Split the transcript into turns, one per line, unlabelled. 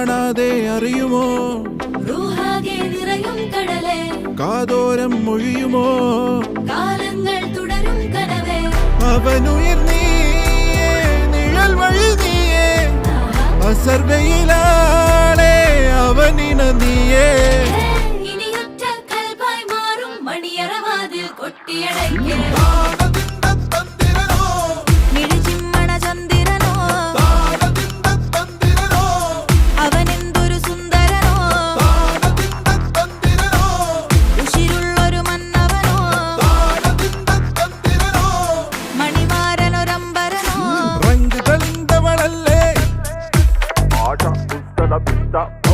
കാണാതെ അറിയുമോ
കടലേ
കാതോരം മൊഴിയുമോ
കാലങ്ങൾ തുടരും കനവേ
അവനുയിർ നീയേ നിഴൽ വഴി നീയേ അസർവയിലാളെ അവനിന നീയേ
ഇനിയൊറ്റ കൽബായി മാറും മണിയറവാതിൽ കൊട്ടിയടയ്ക്കേ
Stop.